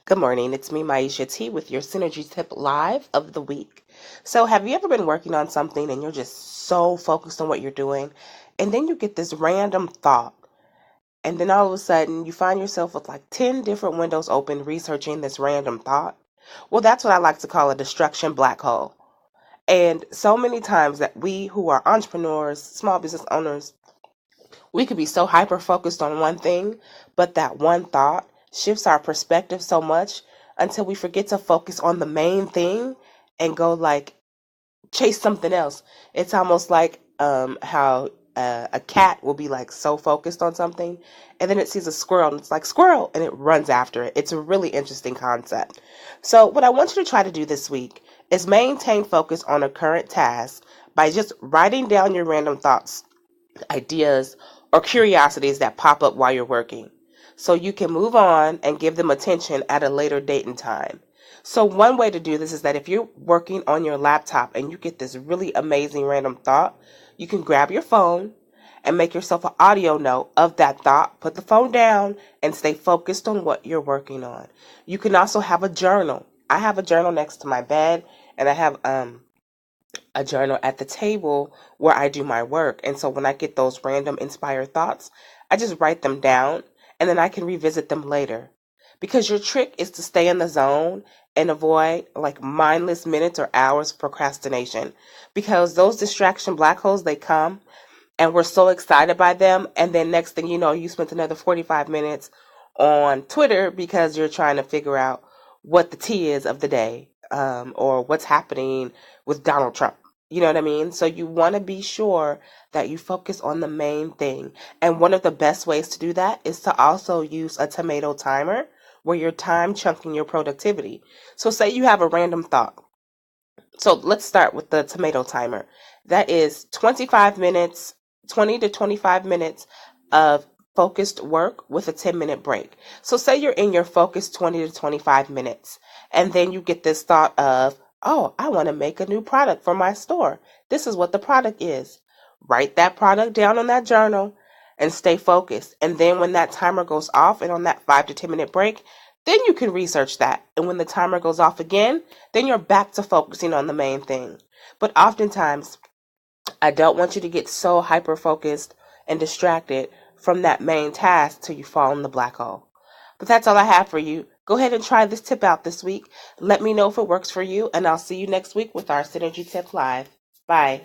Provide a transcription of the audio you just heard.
Good morning. It's me, Maisha T, with your Synergy Tip Live of the week. So, have you ever been working on something and you're just so focused on what you're doing, and then you get this random thought, and then all of a sudden you find yourself with like 10 different windows open researching this random thought? Well, that's what I like to call a distraction black hole. And so many times that we who are entrepreneurs, small business owners, we could be so hyper focused on one thing, but that one thought shifts our perspective so much until we forget to focus on the main thing and go like chase something else. It's almost like how a cat will be like so focused on something, and then it sees a squirrel and it's like squirrel and it runs after it. It's a really interesting concept. So, what I want you to try to do this week is maintain focus on a current task by just writing down your random thoughts, ideas, or curiosities that pop up while you're working. So you can move on and give them attention at a later date and time. So, one way to do this is that if you're working on your laptop and you get this really amazing random thought, you can grab your phone and make yourself an audio note of that thought. Put the phone down and stay focused on what you're working on. You can also have a journal. I have a journal next to my bed, and I have a journal at the table where I do my work. And so when I get those random inspired thoughts, I just write them down and then I can revisit them later. Because your trick is to stay in the zone and avoid like mindless minutes or hours of procrastination. Because those distraction black holes, they come and we're so excited by them. And then next thing you know, you spent another 45 minutes on Twitter because you're trying to figure out what the tea is of the day, or what's happening with Donald Trump. You know what I mean? So you want to be sure that you focus on the main thing. And one of the best ways to do that is to also use a tomato timer where you're time chunking your productivity. So say you have a random thought. So let's start with the tomato timer. That is 25 minutes, 20 to 25 minutes of focused work with a 10-minute break. So say you're in your focused 20 to 25 minutes, and then you get this thought of, oh, I want to make a new product for my store. This is what the product is. Write that product down on that journal and stay focused. And then when that timer goes off and on that 5 to 10-minute break, then you can research that. And when the timer goes off again, then you're back to focusing on the main thing. But oftentimes, I don't want you to get so hyper focused and distracted from that main task till you fall in the black hole. But that's all I have for you. Go ahead and try this tip out this week. Let me know if it works for you, and I'll see you next week with our Synergy Tip Live. Bye.